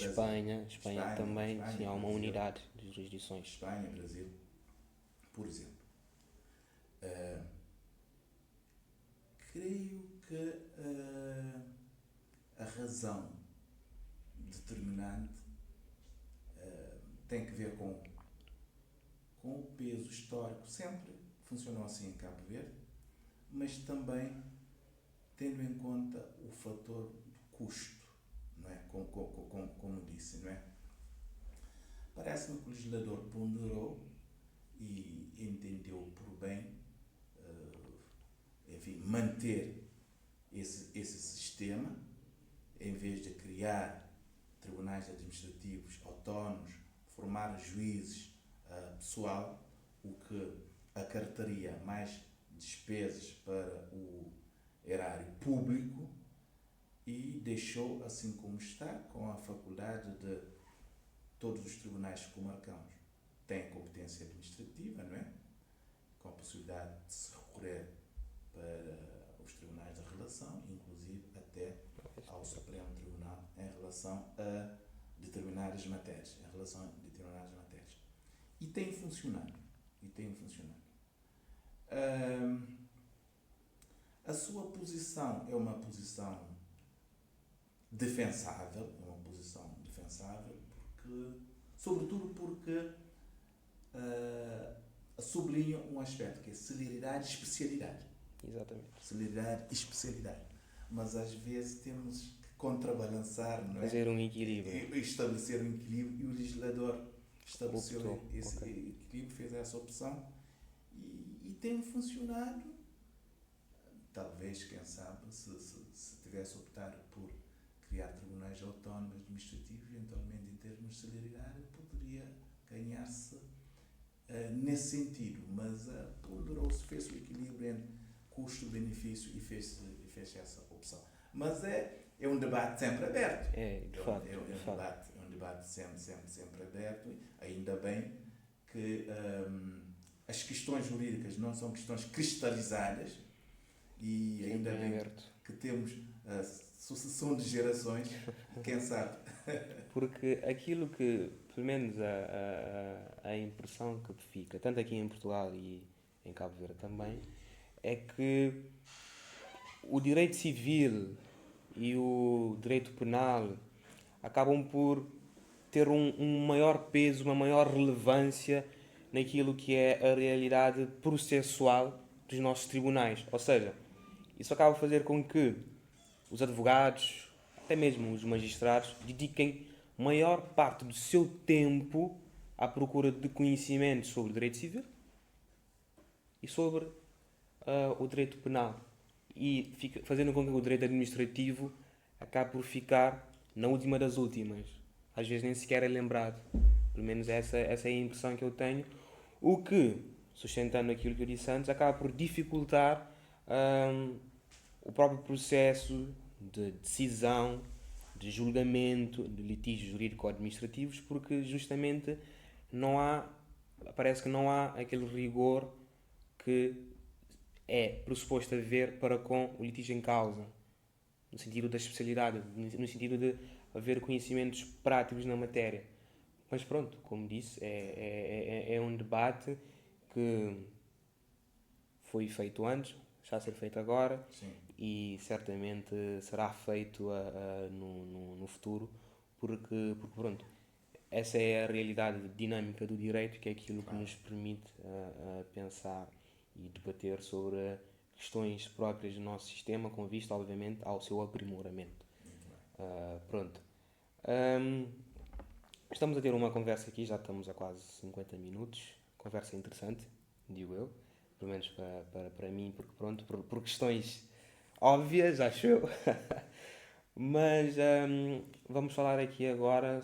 Espanha também, sim, há uma Brasil, unidade de jurisdições. Espanha, Brasil, por exemplo. Uh, creio que a razão determinante tem que ver com o peso histórico. Sempre funcionou assim em Cabo Verde, mas também tendo em conta o fator do custo, não é? Como disse, não é? Parece-me que o legislador ponderou e entendeu por bem, enfim, manter esse sistema, em vez de criar tribunais administrativos autónomos, formar juízes pessoal, o que acarretaria mais despesas para o erário público, e deixou assim como está, com a faculdade de todos os tribunais comarcanos têm competência administrativa, não é? Com a possibilidade de se recorrer para os tribunais da relação, inclusive até ao Supremo Tribunal em relação a determinadas matérias, E tem funcionado. A sua posição é uma posição defensável, porque, sobretudo porque sublinha um aspecto que é celeridade e especialidade. Exatamente. Celeridade e especialidade. Mas às vezes temos que contrabalançar, não é? Fazer um equilíbrio. E estabelecer um equilíbrio, e o legislador estabeleceu esse okay. equilíbrio, fez essa opção e tem funcionado. Talvez, quem sabe, se tivesse optado por criar tribunais autónomos administrativos, eventualmente em termos de celeridade, poderia ganhar-se nesse sentido, mas ponderou-se, fez o equilíbrio entre custo-benefício e fez essa opção. Mas é um debate sempre aberto. Um debate sempre aberto. Ainda bem que as questões jurídicas não são questões cristalizadas, e ainda bem que temos a sucessão de gerações, quem sabe. Porque aquilo que, pelo menos a impressão que fica, tanto aqui em Portugal e em Cabo Verde também, é que o direito civil e o direito penal acabam por ter um maior peso, uma maior relevância naquilo que é a realidade processual dos nossos tribunais. Ou seja, isso acaba por fazer com que os advogados, até mesmo os magistrados, dediquem maior parte do seu tempo à procura de conhecimento sobre o direito civil e sobre o direito penal. E fazendo com que o direito administrativo acabe por ficar na última das últimas. Às vezes nem sequer é lembrado. Pelo menos essa é a impressão que eu tenho. O que, sustentando aquilo que eu disse antes, acaba por dificultar o próprio processo de decisão, de julgamento, de litígios jurídico-administrativos, porque justamente parece que não há aquele rigor que é pressuposto haver para com o litígio em causa, no sentido da especialidade, no sentido de haver conhecimentos práticos na matéria. Mas pronto, como disse, é um debate que foi feito antes, está a ser feito agora. Sim. E certamente será feito no futuro, porque pronto, essa é a realidade dinâmica do direito, que é aquilo que nos permite pensar e debater sobre questões próprias do nosso sistema, com vista, obviamente, ao seu aprimoramento. Pronto. Estamos a ter uma conversa aqui, já estamos a quase 50 minutos. Conversa interessante, digo eu. Pelo menos para mim, porque pronto, por questões óbvias, acho eu. Mas vamos falar aqui agora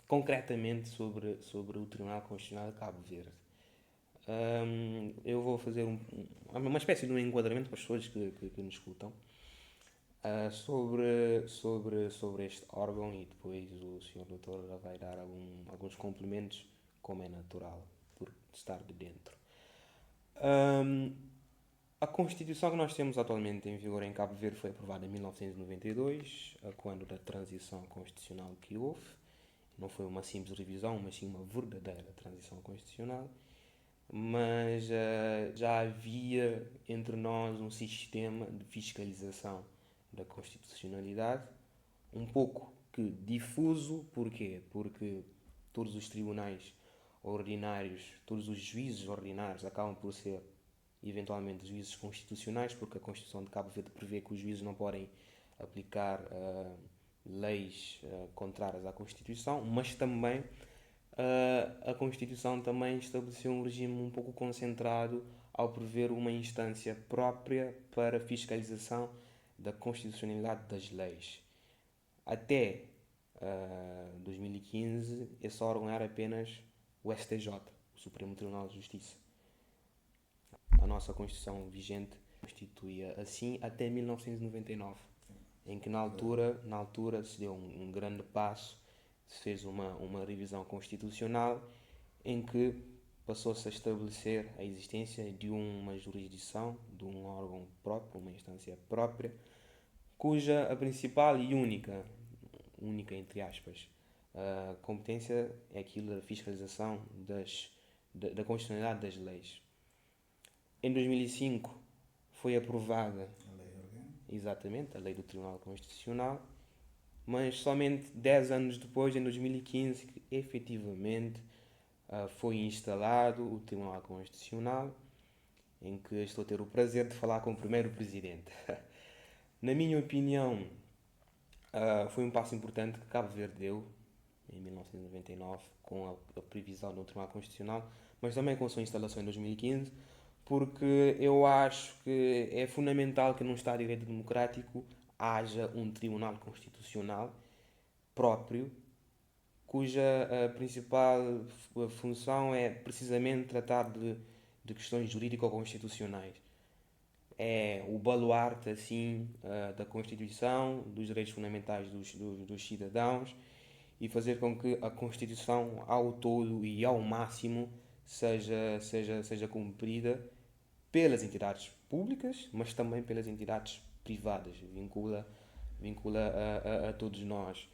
concretamente sobre o Tribunal Constitucional de Cabo Verde. Eu vou fazer uma espécie de um enquadramento para as pessoas que nos escutam sobre este órgão, e depois o Sr. Doutor vai dar alguns complementos, como é natural, por estar de dentro. A Constituição que nós temos atualmente em vigor em Cabo Verde foi aprovada em 1992, quando da transição constitucional que houve. Não foi uma simples revisão, mas sim uma verdadeira transição constitucional. Mas já havia entre nós um sistema de fiscalização da constitucionalidade, um pouco que difuso. Porquê? Porque todos os tribunais ordinários, todos os juízes ordinários acabam por ser eventualmente juízes constitucionais, porque a Constituição de Cabo Verde prevê que os juízes não podem aplicar leis contrárias à Constituição, mas também a Constituição também estabeleceu um regime um pouco concentrado ao prever uma instância própria para fiscalização da constitucionalidade das leis. Até 2015, esse órgão era apenas o STJ, o Supremo Tribunal de Justiça. A nossa Constituição vigente constituía assim até 1999, em que na altura se deu um grande passo, se fez uma revisão constitucional em que passou-se a estabelecer a existência de uma jurisdição, de um órgão próprio, uma instância própria, cuja a principal e única entre aspas, competência é aquilo da fiscalização da constitucionalidade das leis. Em 2005 foi aprovada A lei orgânica. exatamente a lei do Tribunal Constitucional, mas somente 10 anos depois, em 2015, que efetivamente foi instalado o Tribunal Constitucional, em que estou a ter o prazer de falar com o primeiro presidente. Na minha opinião, foi um passo importante que Cabo Verde deu em 1999 com a previsão do Tribunal Constitucional, mas também com a sua instalação em 2015, porque eu acho que é fundamental que num Estado de Direito Democrático haja um Tribunal Constitucional próprio, cuja principal função é precisamente tratar de questões jurídico-constitucionais. É o baluarte, assim, da Constituição, dos direitos fundamentais dos cidadãos e fazer com que a Constituição, ao todo e ao máximo, seja cumprida pelas entidades públicas, mas também pelas entidades privadas. Vincula a todos nós.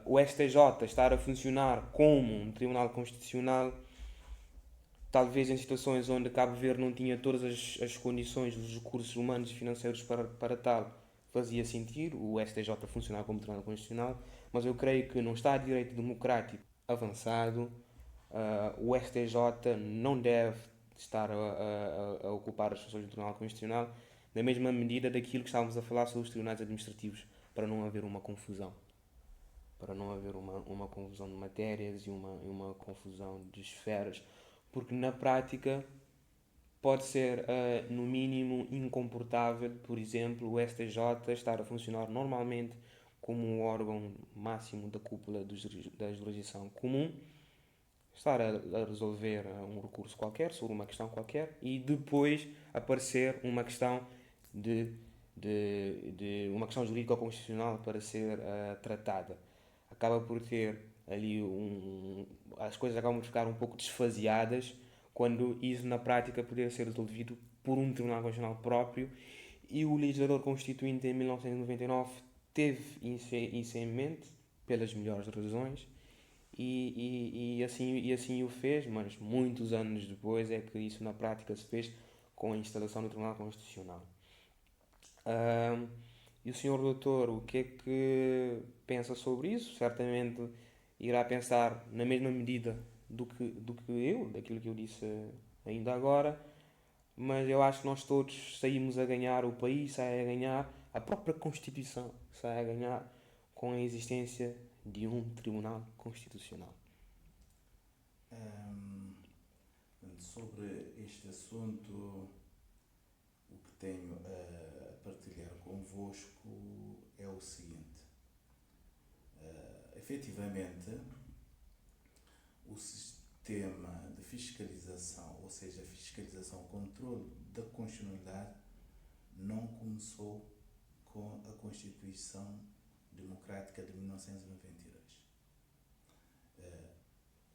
O STJ estar a funcionar como um Tribunal Constitucional, talvez em situações onde Cabo Verde não tinha todas as condições, os recursos humanos e financeiros para tal, fazia sentido o STJ funcionar como Tribunal Constitucional, mas eu creio que num Estado de Direito Democrático avançado, o STJ não deve estar a ocupar as funções do Tribunal Constitucional na mesma medida daquilo que estávamos a falar sobre os tribunais administrativos, para não haver uma confusão. Para não haver uma confusão de matérias e uma confusão de esferas, porque na prática pode ser, no mínimo, incomportável, por exemplo, o STJ estar a funcionar normalmente como um órgão máximo da cúpula da jurisdição comum, estar a resolver um recurso qualquer, sobre uma questão qualquer, e depois aparecer uma questão de uma questão jurídica constitucional para ser tratada. Acaba por ter ali as coisas acabam por ficar um pouco desfaseadas quando isso na prática poderia ser resolvido por um Tribunal Constitucional próprio, e o legislador constituinte em 1999 teve isso em mente pelas melhores razões e assim o fez, mas muitos anos depois é que isso na prática se fez com a instalação do Tribunal Constitucional. E o senhor doutor, o que é que pensa sobre isso? Certamente irá pensar na mesma medida do que eu, daquilo que eu disse ainda agora, mas eu acho que nós todos saímos a ganhar, o país sai a ganhar, a própria Constituição sai a ganhar com a existência de um Tribunal Constitucional. Sobre este assunto, o que tenho a partilhar convosco é o seguinte. Efetivamente, o sistema de fiscalização, ou seja, a fiscalização, o controle da constitucionalidade, não começou com a Constituição Democrática de 1992.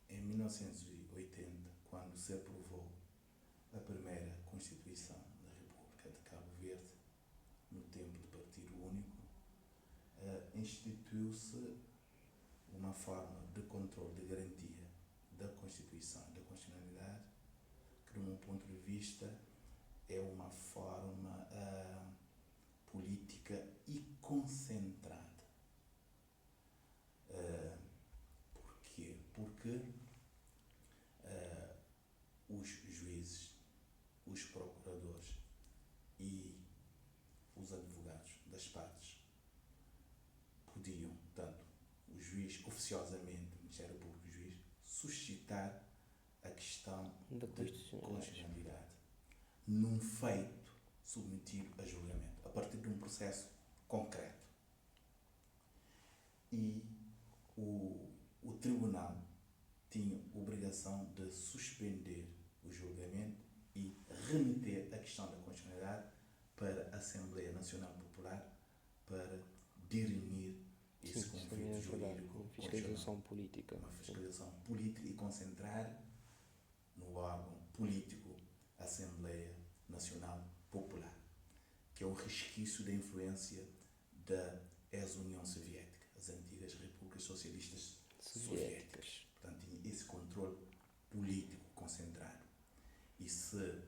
Em 1980, quando se aprovou a primeira Constituição da Cabo Verde, no tempo do Partido Único, instituiu-se uma forma de controle, de garantia da Constituição e da constitucionalidade, que, do meu ponto de vista, é uma forma política e concentrada. Porquê? Porque os juízes, os procuradores e os advogados das partes podiam, tanto o juiz, oficiosamente, o Ministério Público e o juiz, suscitar a questão Da de constitucionalidade. constitucionalidade num feito submetido a julgamento, a partir de um processo concreto. E o tribunal tinha obrigação de suspender o julgamento e remeter a questão da constitucionalidade para a Assembleia Nacional Popular para dirimir esse Sim, conflito também é verdade. jurídico Uma constitucional. fiscalização política. Uma fiscalização política e concentrar no órgão político a Assembleia Nacional Popular, que é o resquício da influência da ex-União Soviética, as antigas repúblicas socialistas soviéticas. Portanto, tinha esse controle político concentrado. E se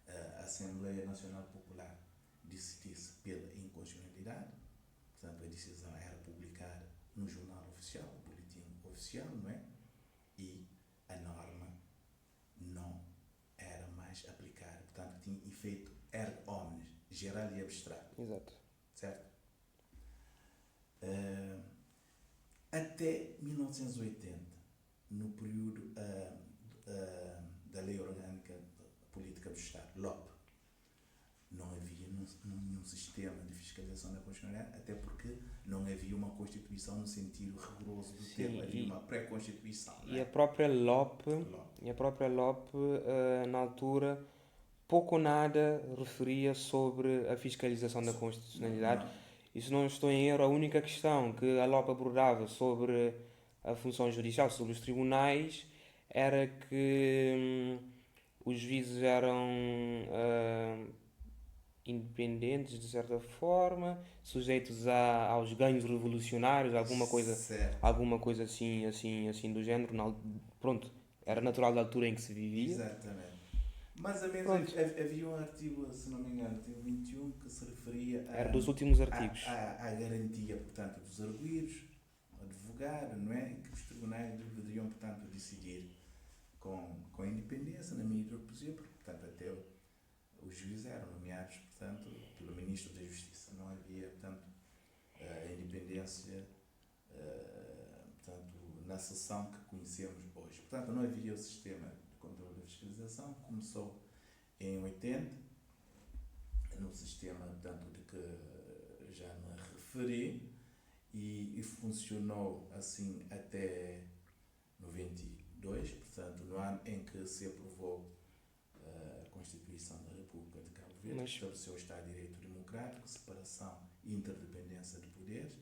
a Assembleia Nacional Popular decidisse pela inconstitucionalidade, portanto, a decisão era publicada no Jornal Oficial, no Boletim Oficial, não é? E a norma não era mais aplicada. Portanto, tinha efeito erga omnes, geral e abstrato. Exato. Certo? Até 1980, no período da Lei Orgânica Política do Estado, LOP, não havia nenhum sistema de fiscalização da constitucionalidade, até porque não havia uma Constituição no sentido rigoroso do termo, havia uma pré-Constituição. E a própria LOP, na altura, pouco ou nada referia sobre a fiscalização da constitucionalidade. E se não estou em erro, a única questão que a LOP abordava sobre a função judicial, sobre os tribunais, era que os juízes eram independentes, de certa forma, sujeitos aos ganhos revolucionários, alguma coisa assim do género. Pronto, era natural da altura em que se vivia. Exatamente. Mas havia um artigo, se não me engano, artigo 21, que se referia era dos últimos artigos. À garantia, portanto, dos arguidos, advogado, não é? Que os tribunais deveriam, portanto, decidir com independência, na medida do possível, porque, portanto, até os juízes eram nomeados, portanto, pelo Ministro da Justiça. Não havia, portanto, a independência, portanto, na seção que conhecemos hoje. Portanto, não havia o sistema de controle da fiscalização. Começou em 80, no sistema, portanto, de que já me referi, e funcionou assim até 92, portanto, no ano em que se aprovou a Constituição da República de Cabo Verde, que estabeleceu o Estado de Direito Democrático, separação e interdependência de poderes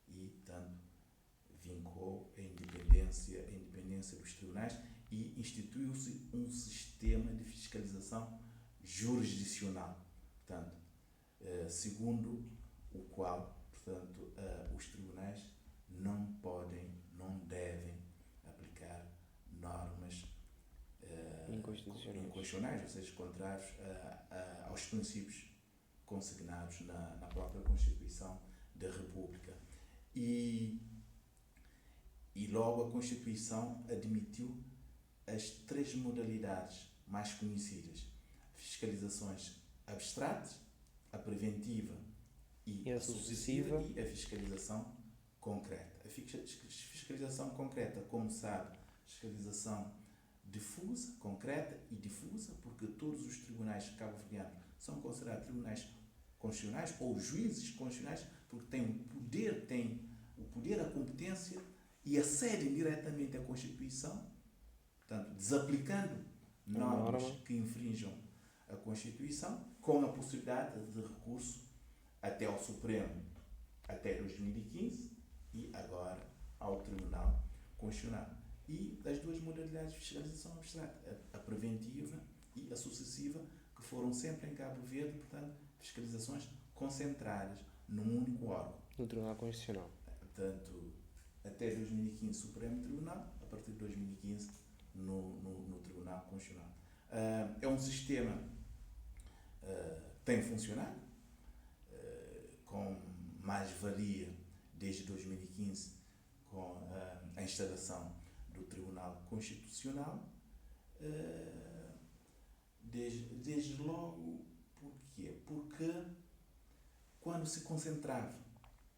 e, tanto, vincou a independência dos tribunais e instituiu-se um sistema de fiscalização jurisdicional, portanto, segundo o qual, portanto, os tribunais não devem aplicar normas inconstitucionais, ou seja, contrários aos princípios consignados na própria Constituição da República. E logo a Constituição admitiu as três modalidades mais conhecidas: fiscalizações abstratas, a preventiva e a sucessiva, e a fiscalização concreta. A fiscalização concreta, como sabe, fiscalização difusa, concreta e difusa, porque todos os tribunais cabo-verdianos são considerados tribunais constitucionais ou juízes constitucionais, porque têm o poder, a competência e acedem diretamente à Constituição, portanto, desaplicando normas que infringam a Constituição, com a possibilidade de recurso até ao Supremo até 2015 e agora ao Tribunal Constitucional. E das duas modalidades de fiscalização abstrata, a preventiva e a sucessiva, que que foram sempre em Cabo Verde, portanto, fiscalizações concentradas num único órgão. No Tribunal Constitucional. Portanto, até 2015 Supremo Tribunal, a partir de 2015 no Tribunal Constitucional. É um sistema que tem funcionado, com mais-valia desde 2015, com a instalação do Tribunal Constitucional. Desde logo, porquê? Porque quando se concentrava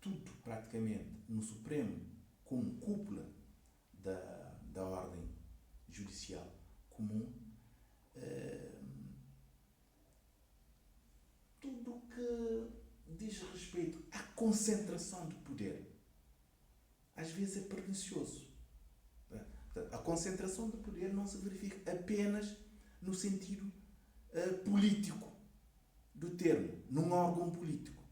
tudo praticamente no Supremo como cúpula da ordem judicial comum, tudo que diz respeito à concentração de poder às vezes é pernicioso. A concentração de poder não se verifica apenas no sentido político do termo, num órgão político.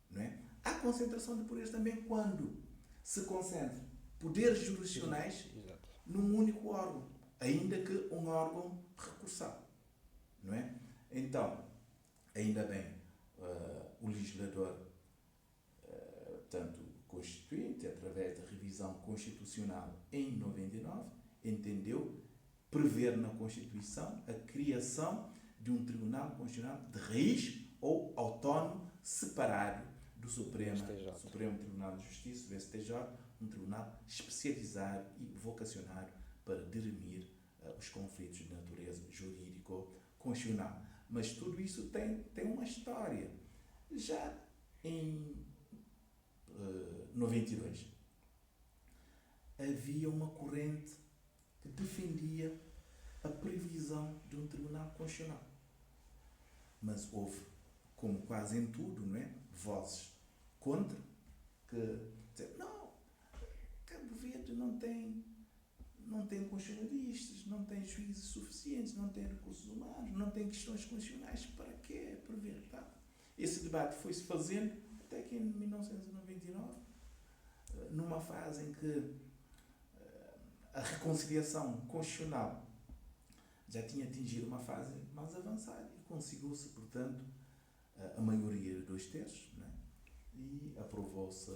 Não é? Há concentração de poderes também quando se concentra poderes jurisdicionais num único órgão, ainda que um órgão recursal. Não é? Então, ainda bem, o legislador, tanto constituinte, através da revisão constitucional em 99, entendeu prever na Constituição a criação de um Tribunal Constitucional de raiz ou autónomo, separado do Supremo Tribunal de Justiça, do STJ, um tribunal especializado e vocacionado para dirimir os conflitos de natureza jurídico-constitucional. Mas tudo isso tem uma história. Já em 92, havia uma corrente que defendia a previsão de um Tribunal Constitucional. Mas houve, como quase em tudo, não é? Vozes contra, que diziam, não, Cabo Verde não tem constitucionalistas, não tem juízes suficientes, não tem recursos humanos, não tem questões constitucionais, para quê prever? Tá? Esse debate foi-se fazendo até que em 1999, numa fase em que a reconciliação constitucional já tinha atingido uma fase mais avançada e conseguiu-se, portanto, a maioria de 2/3, né? E aprovou-se,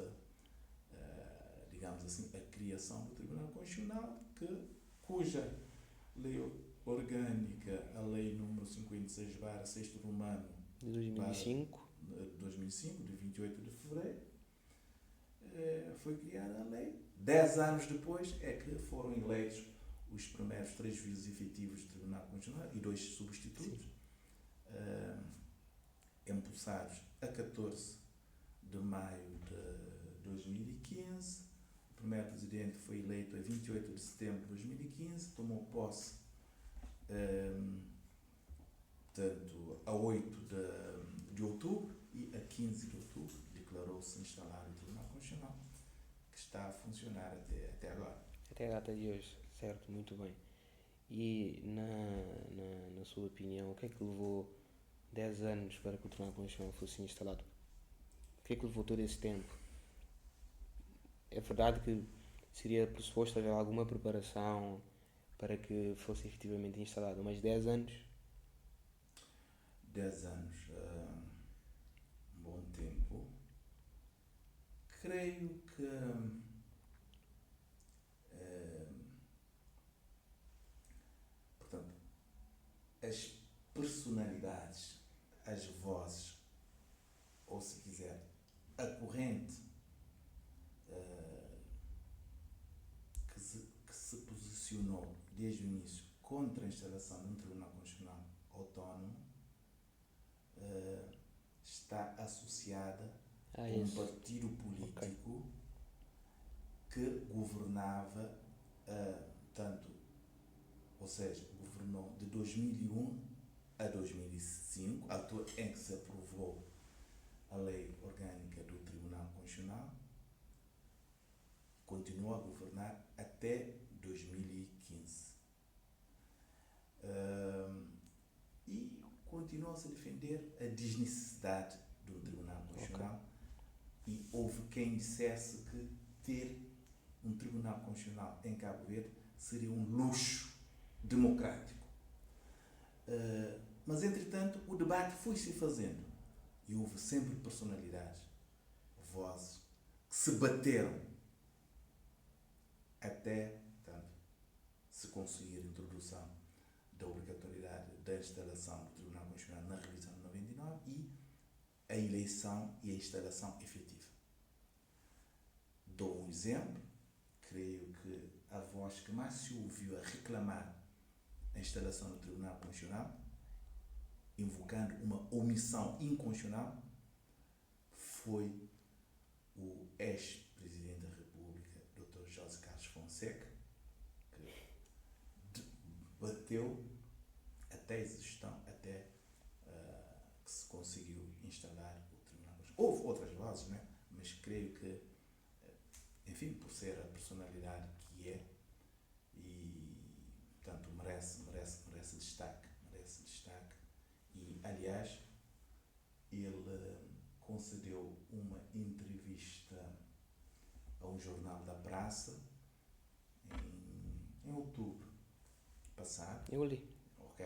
digamos assim, a criação do Tribunal Constitucional, cuja lei orgânica, a lei número 56/6º Romano, de 2005, de 28 de fevereiro, foi criada a lei. 10 anos depois é que foram eleitos os primeiros 3 juízes efetivos do Tribunal Constitucional e 2 substitutos, empossados a 14 de maio de 2015. O primeiro presidente foi eleito a 28 de setembro de 2015, tomou posse portanto, a 8 de outubro, e a 15 de outubro declarou-se instalado o Tribunal Constitucional, que está a funcionar até agora. Até a data de hoje, certo, muito bem. E, na sua opinião, o que é que levou 10 anos para que o Tribunal Constitucional fosse instalado? O que é que levou todo esse tempo? É verdade que seria pressuposto haver alguma preparação para que fosse efetivamente instalado, mas 10 anos? 10 anos, um bom tempo. Creio que portanto, as personalidades, as vozes, ou se quiser, a corrente que se posicionou desde o início contra a instalação de um Tribunal Constitucional autónomo está associada a um partido político que governava ou seja, governou de 2001 a 2005, a altura em que se aprovou a lei orgânica do Tribunal Constitucional, continuou a governar até 2015. E continuou-se a defender a desnecessidade de um Tribunal Constitucional. E houve quem dissesse que ter um Tribunal Constitucional em Cabo Verde seria um luxo democrático. Mas, entretanto, o debate foi-se fazendo. E houve sempre personalidades, vozes, que se bateram até, portanto, se conseguir a introdução da obrigatoriedade da instalação do Tribunal Constitucional na revisão de 99 e a eleição e a instalação efetiva. Dou um exemplo. Creio que a voz que mais se ouviu a reclamar a instalação do Tribunal Constitucional, invocando uma omissão inconstitucional, foi o ex-presidente da República, Dr. José Carlos Fonseca, que bateu até a exaustão, até que se conseguiu instalar o Tribunal Constitucional. Houve outras vozes, né? Mas creio que, enfim, por ser a personalidade que é, e portanto merece destaque. E, aliás, ele concedeu uma entrevista a um jornal da Praça em outubro passado. Eu li. Ok?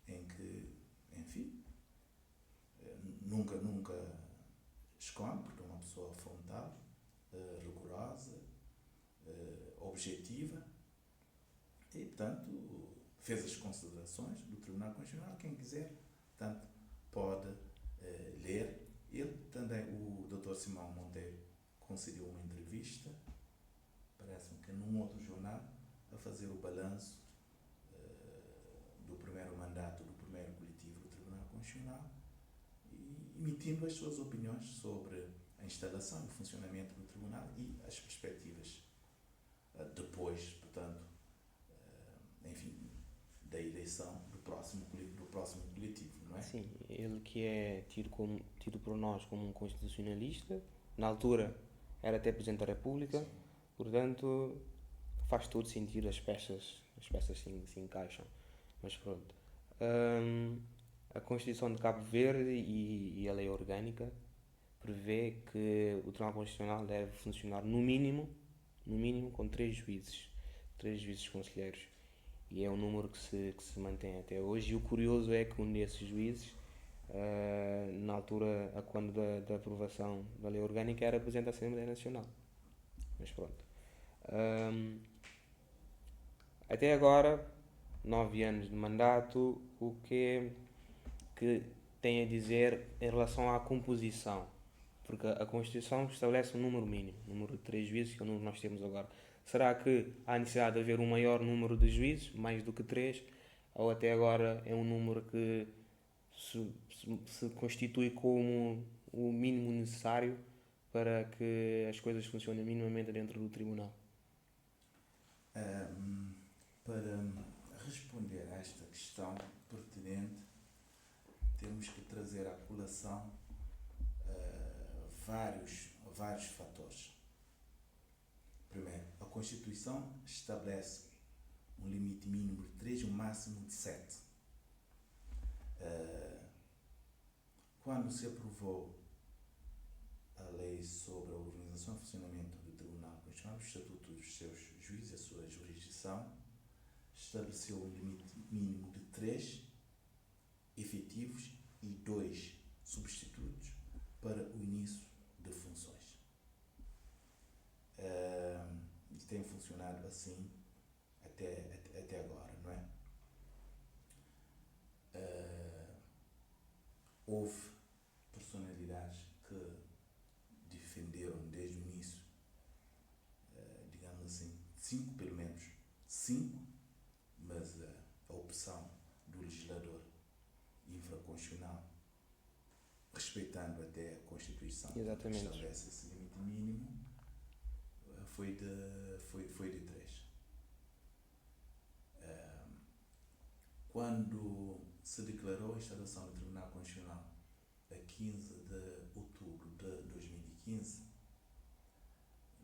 Em que, enfim, nunca esconde, porque é uma pessoa frontal, rigorosa, objetiva, e, portanto, fez as considerações do Tribunal Constitucional. Quem quiser, portanto, pode ler. Ele também, o Dr. Simão Monteiro, concedeu uma entrevista, parece-me que num outro jornal, a fazer o balanço do primeiro mandato do primeiro coletivo do Tribunal Constitucional e emitindo as suas opiniões sobre a instalação e o funcionamento do Tribunal e as perspectivas depois, portanto, enfim, da eleição do próximo coletivo, não é? Sim, ele que é tido por nós como um constitucionalista, na altura era até Presidente da República, Sim. Portanto faz todo sentido, as peças se encaixam. Mas pronto. A Constituição de Cabo Verde e a Lei Orgânica prevê que o Tribunal Constitucional deve funcionar no mínimo com 3 juízes conselheiros. E é um número que se mantém até hoje. E o curioso é que um desses juízes, na altura, quando da aprovação da Lei Orgânica, era Presidente da Assembleia Nacional. Mas pronto. Até agora, 9 anos de mandato, o que tem a dizer em relação à composição? Porque a Constituição estabelece um número mínimo, número de 3 juízes, que é o número que nós temos agora. Será que há necessidade de haver um maior número de juízes, mais do que 3, ou até agora é um número que se constitui como o mínimo necessário para que as coisas funcionem minimamente dentro do tribunal? Para responder a esta questão pertinente, temos que trazer à colação vários fatores. Primeiro, a Constituição estabelece um limite mínimo de 3 e um máximo de 7. Quando se aprovou a lei sobre a organização e funcionamento do Tribunal Constitucional, o Estatuto dos seus juízes, a sua jurisdição, estabeleceu um limite mínimo de 3 efetivos e 2 substitutos para o início de funções. E tem funcionado assim até agora, não é? Houve personalidades que defenderam desde o início, digamos assim, 5 pelo menos, 5, mas a opção do legislador infraconstitucional, respeitando até a Constituição, que estabelece esse limite mínimo, foi de 3. Quando se declarou a instalação do Tribunal Constitucional a 15 de outubro de 2015,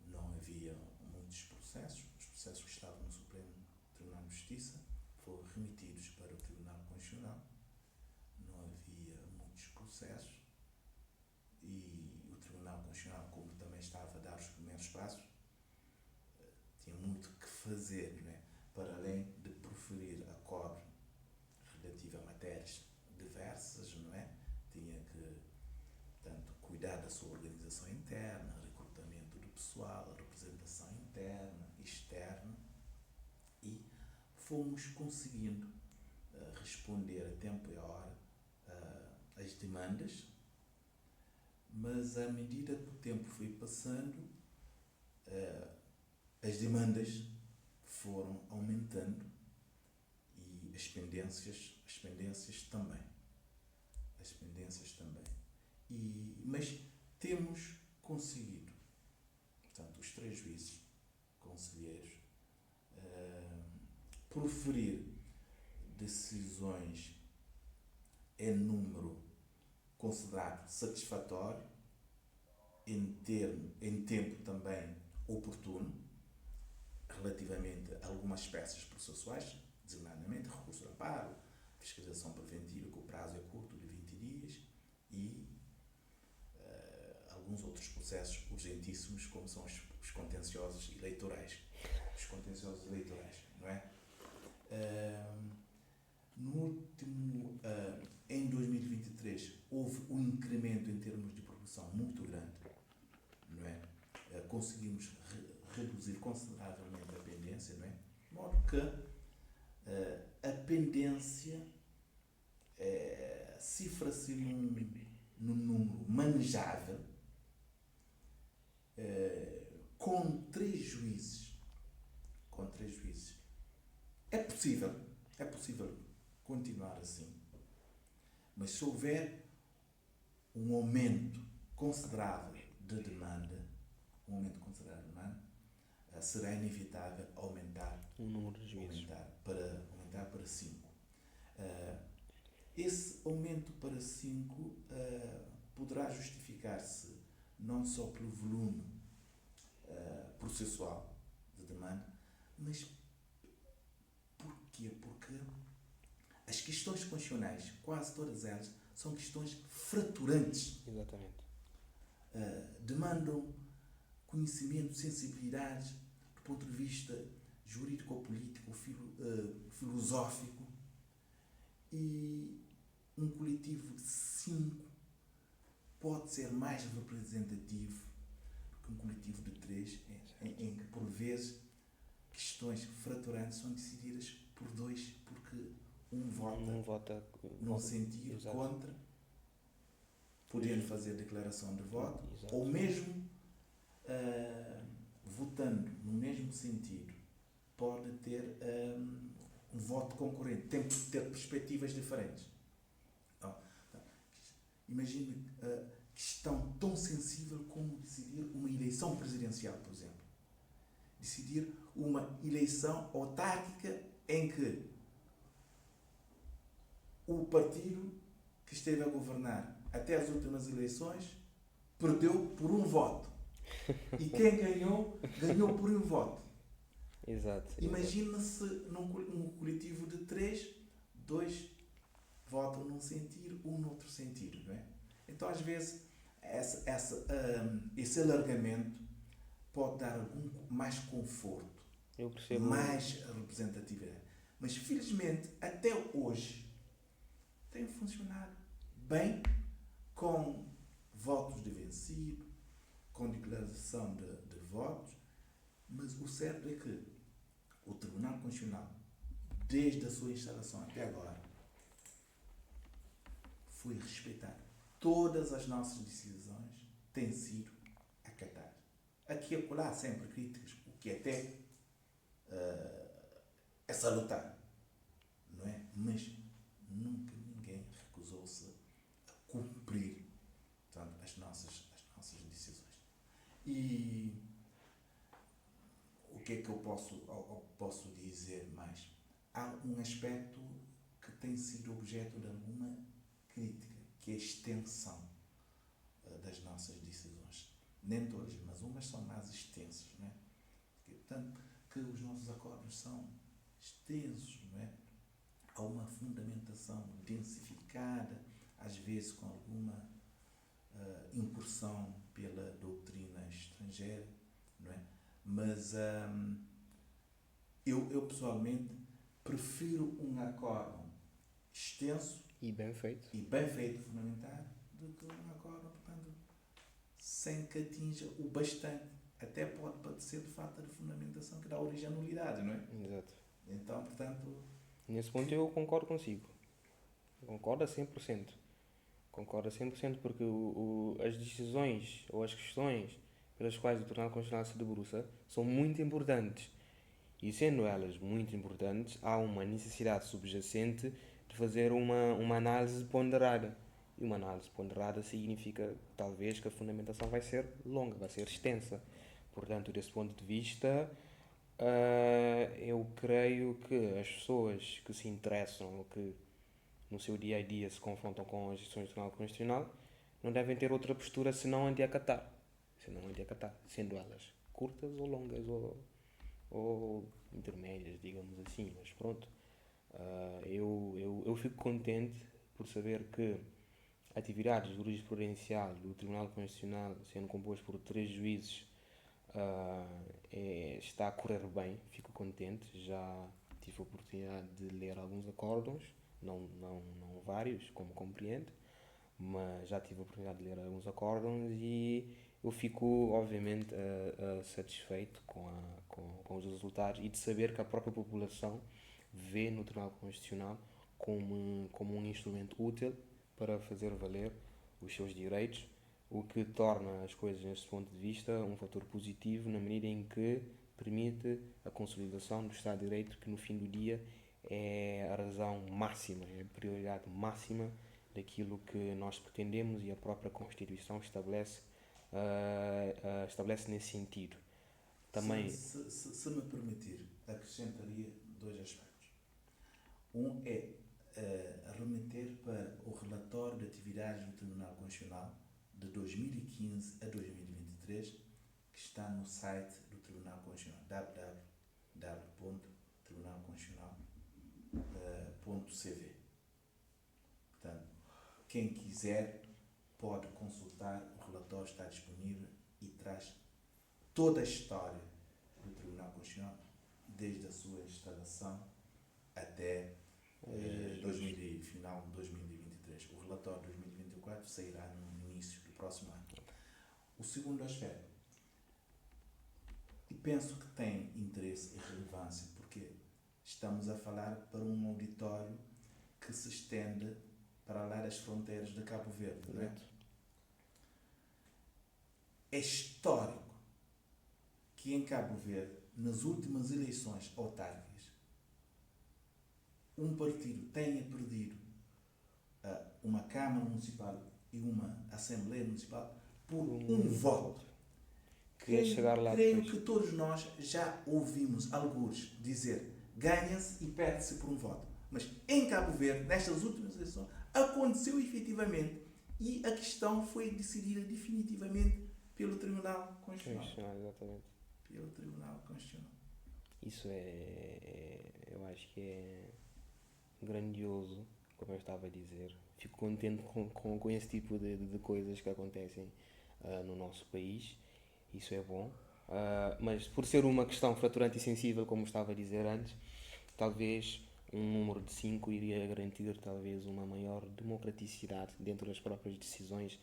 não havia muitos processos. Os processos que estavam no Supremo Tribunal de Justiça foram remetidos para o Tribunal Constitucional. Não havia muitos processos e o Tribunal Constitucional, como também estava a dar os primeiros passos, tinha muito que fazer, não é? Para além de proferir acordos relativos a matérias cuidar da sua organização interna, recrutamento do pessoal, representação interna, externa, e fomos conseguindo responder a tempo e a hora às demandas, mas à medida que o tempo foi passando, as demandas foram aumentando e as pendências também. Mas temos conseguido, portanto, os 3 juízes conselheiros proferir decisões em número considerado satisfatório, em tempo também oportuno, relativamente a algumas peças processuais, designadamente recurso de amparo, fiscalização preventiva, que o prazo é curto, de 20 dias, e alguns outros processos urgentíssimos, como são os contenciosos eleitorais. Não é? Em 2023, houve um incremento em termos de produção muito grande, não é? Conseguimos reduzir consideravelmente a pendência, não é? De modo que a pendência cifra-se num número manejável, com 3 juízes. É possível continuar assim, mas se houver um aumento considerável de demanda, será inevitável aumentar o número de juízes. Aumentar para 5. Esse aumento para 5 poderá justificar-se não só pelo volume processual de demanda, mas porquê? Porque as questões constitucionais, quase todas elas, são questões fraturantes. Exatamente. Demandam conhecimento, sensibilidade, do ponto de vista jurídico-político, filosófico, e um coletivo de 5 pode ser mais representativo do que um coletivo de 3, em que, por vezes, questões fraturantes são decididas por 2, porque um vota num sentido. Exato. Contra, podendo fazer declaração de voto. Exato. Ou mesmo votando no mesmo sentido, pode ter um voto concorrente, tem que ter perspectivas diferentes. Imagine questão tão sensível como decidir uma eleição presidencial, por exemplo. Decidir uma eleição autárquica em que o partido que esteve a governar até as últimas eleições perdeu por um voto. E quem ganhou por um voto. Exato. Imagina-se num coletivo de 3, 2 votam num sentido, um no outro sentido, não é? Então, às vezes, esse alargamento pode dar algum mais conforto, mais representatividade. Mas, felizmente, até hoje, tem funcionado bem, com votos de vencido, com declaração de votos, mas o certo é que o Tribunal Constitucional, desde a sua instalação até agora, foi respeitar. Todas as nossas decisões têm sido acatadas. Aqui e acolá há sempre críticas, o que até é salutar, não é? Mas nunca ninguém recusou-se a cumprir, portanto, as nossas decisões. E o que é que eu posso dizer mais? Há um aspecto que tem sido objeto de alguma crítica, que é a extensão das nossas decisões. Nem todas, mas umas são mais extensas, não é? Tanto que os nossos acordos são extensos, não é? Há uma fundamentação densificada, às vezes com alguma incursão pela doutrina estrangeira, não é? Mas eu pessoalmente prefiro um acórdão extenso e bem feito, fundamentado, do que um acórdão, portanto, sem que atinja o bastante. Até pode padecer de falta de fundamentação que dá origem à nulidade, não é? Exato. Então, portanto, Nesse ponto eu concordo consigo. Concordo a 100%. Concordo a 100% porque as decisões ou as questões pelas quais o Tribunal Constitucional se debruça são muito importantes. E sendo elas muito importantes, há uma necessidade subjacente de fazer uma análise ponderada. E uma análise ponderada significa, talvez, que a fundamentação vai ser longa, vai ser extensa. Portanto, desse ponto de vista, eu creio que as pessoas que se interessam ou que no seu dia a dia se confrontam com as decisões do Tribunal Constitucional não devem ter outra postura senão anti-acatar. Sendo elas curtas ou longas ou intermédias, digamos assim. Mas pronto, eu fico contente por saber que a atividade jurisprudencial do Tribunal Constitucional, sendo composto por 3 juízes, está a correr bem. Fico contente. Já tive a oportunidade de ler alguns acórdãos, não vários, como compreende, mas já tive a oportunidade de ler alguns acórdãos e eu fico, obviamente, satisfeito com os resultados e de saber que a própria população vê no Tribunal Constitucional como um instrumento útil para fazer valer os seus direitos, o que torna as coisas, nesse ponto de vista, um fator positivo na medida em que permite a consolidação do Estado de Direito, que no fim do dia é a razão máxima, é a prioridade máxima daquilo que nós pretendemos e a própria Constituição estabelece nesse sentido. Também, se me permitir, acrescentaria 2 aspectos. Um é remeter para o relatório de atividades do Tribunal Constitucional de 2015 a 2023, que está no site do Tribunal Constitucional, www.tribunalconstitucional.cv. Portanto, quem quiser pode consultar, o relatório está disponível e traz toda a história do Tribunal Constitucional, desde a sua instalação até final de 2023. O relatório de 2024 sairá no início do próximo ano. O segundo aspecto, e penso que tem interesse e relevância, porque estamos a falar para um auditório que se estende para lá das fronteiras de Cabo Verde, não é? É histórico que em Cabo Verde, nas últimas eleições autárquicas, um partido tenha perdido uma Câmara Municipal e uma Assembleia Municipal por um voto. Creio que todos nós já ouvimos alguns dizer ganha-se e perde-se por um voto. Mas em Cabo Verde, nestas últimas eleições, aconteceu efetivamente e a questão foi decidida definitivamente pelo Tribunal Constitucional. Exatamente. Pelo Tribunal Constitucional. Isso eu acho que é grandioso, como eu estava a dizer. Fico contente com esse tipo de coisas que acontecem no nosso país. Isso é bom. Mas por ser uma questão fraturante e sensível, como estava a dizer antes, talvez um número de 5 iria garantir talvez uma maior democraticidade dentro das próprias decisões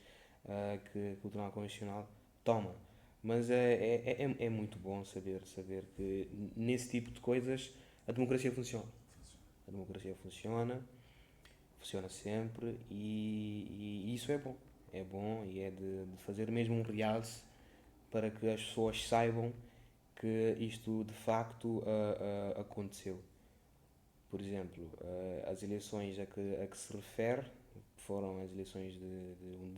que o Tribunal Constitucional toma. Mas é muito bom saber que nesse tipo de coisas a democracia funciona. A democracia funciona sempre e isso é bom. É bom e é de fazer mesmo um realce para que as pessoas saibam que isto de facto aconteceu. Por exemplo, as eleições a que se refere foram as eleições de 1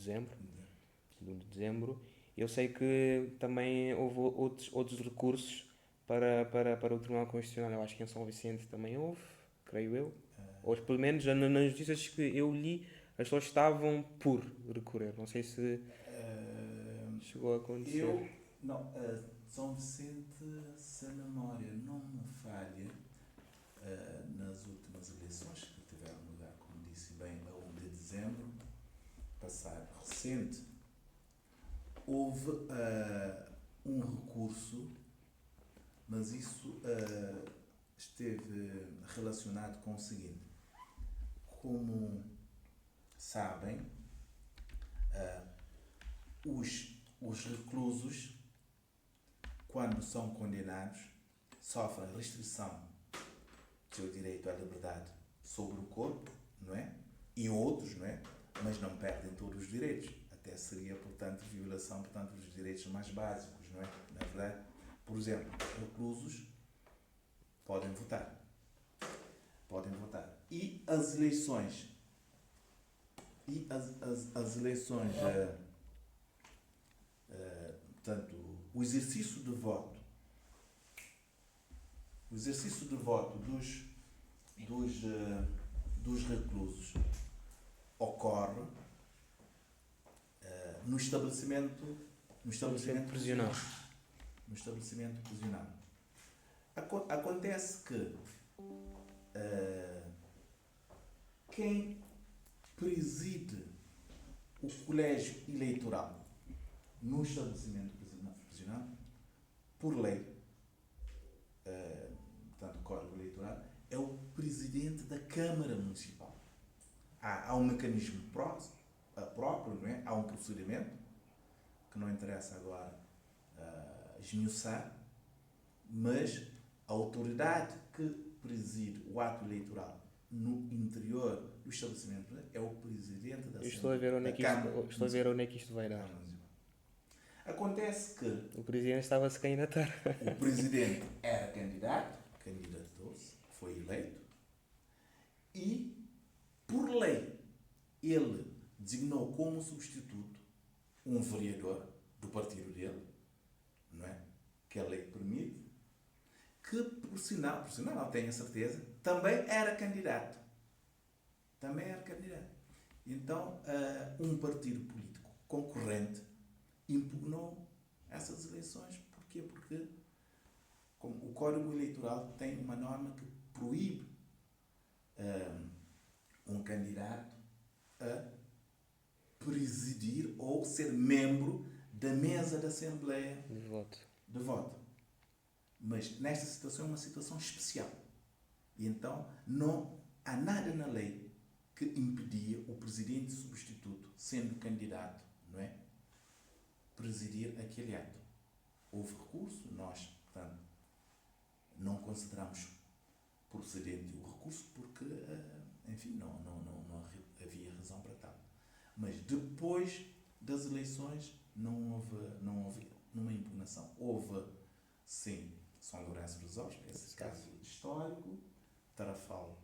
de dezembro. Eu sei que também houve outros recursos para o Tribunal Constitucional. Eu acho que em São Vicente também houve, creio eu. Ou pelo menos nas notícias que eu li, as pessoas estavam por recorrer. Não sei se chegou a acontecer. São Vicente, se a memória não me falha, nas últimas eleições que tiveram lugar, como disse bem, a 1 de dezembro passado, recente, houve um recurso, mas isso esteve relacionado com o seguinte: como sabem, os os reclusos, quando são condenados, sofrem restrição do seu direito à liberdade sobre o corpo, não é? E outros, não é? Mas não perdem todos os direitos. Até seria, portanto, violação, portanto, dos direitos mais básicos, não é? Na verdade, por exemplo, reclusos podem votar. Podem votar. E as eleições? As eleições, portanto, o exercício de voto. O exercício de voto dos reclusos ocorre no estabelecimento prisional. No estabelecimento prisional. Acontece que quem preside o colégio eleitoral no estabelecimento prisional, por lei, portanto, o Código Eleitoral, é o presidente da Câmara Municipal. Há um mecanismo próprio, não é? Há um procedimento, que não interessa agora esmiuçar, mas a autoridade que preside o ato eleitoral no interior do estabelecimento é o presidente da Estou a ver onde é que isto vai dar. Acontece que O presidente estava a se candidatar. o presidente era candidatou-se, foi eleito, e, por lei, ele designou como substituto um vereador do partido dele, não é? Que a lei permite, que, por sinal, não tenho a certeza, também era candidato. Então, um partido político concorrente impugnou essas eleições. Porquê? Porque o Código Eleitoral tem uma norma que proíbe um candidato a presidir ou ser membro da mesa da Assembleia de voto. Mas nesta situação é uma situação especial. E então não há nada na lei que impedia o presidente substituto, sendo candidato, não é, presidir aquele ato. Houve recurso, nós, portanto, não consideramos procedente o recurso porque, enfim, não havia razão para tal. Mas depois das eleições não houve uma impugnação. Houve, sim, São Lourenço dos Ossos, esse caso histórico, Tarrafal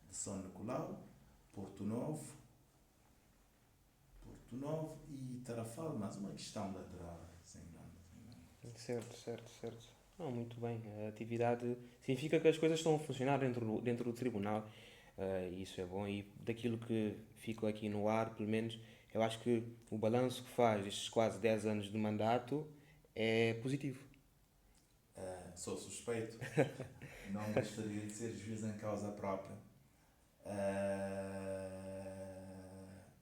de São Nicolau, Porto Novo e Tarrafal, mas uma questão lateral, sem grande. Certo. Não, muito bem. A atividade significa que as coisas estão a funcionar dentro do tribunal. Isso é bom. E daquilo que ficou aqui no ar, pelo menos, eu acho que o balanço que faz estes quase 10 anos de mandato é positivo. Sou suspeito. Não gostaria de ser juiz em causa própria.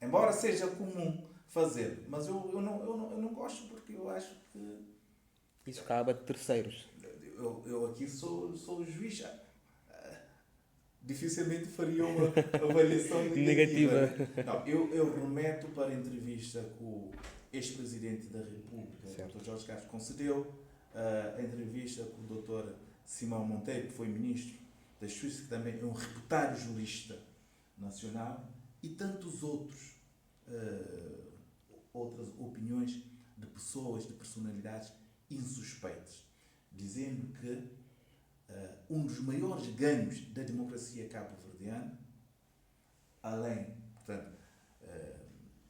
Embora seja comum fazer, mas eu não gosto porque eu acho que isso acaba de terceiros. Eu aqui sou juiz. Dificilmente faria uma avaliação negativa. Não, eu remeto para a entrevista que o ex-presidente da República, o Dr. Jorge Castro, concedeu, a entrevista com o Dr. Simão Monteiro, que foi ministro da Justiça, que também é um reputado jurista nacional, e tantos outras opiniões de pessoas, de personalidades insuspeitas, dizendo que um dos maiores ganhos da democracia cabo-verdiana, além, portanto,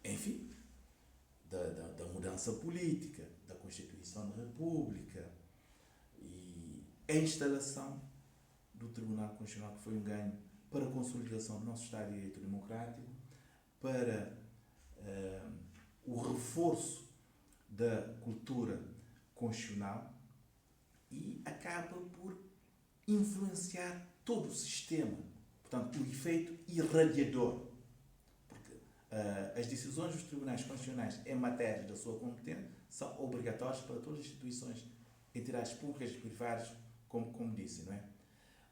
enfim, da mudança política, da Constituição da República e a instalação do Tribunal Constitucional, que foi um ganho para a consolidação do nosso Estado de Direito Democrático, para o reforço da cultura constitucional, e acaba por influenciar todo o sistema. Portanto, o efeito irradiador. Porque as decisões dos tribunais constitucionais em matéria da sua competência são obrigatórias para todas as instituições, entidades públicas e privadas, como disse, não é?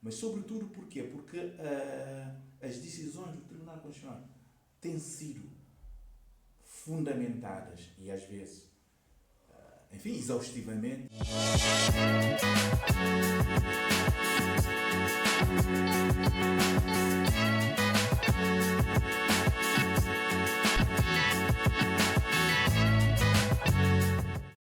Mas, sobretudo, porquê? Porque as decisões do Tribunal Constitucional têm sido fundamentadas e, às vezes, enfim, exaustivamente.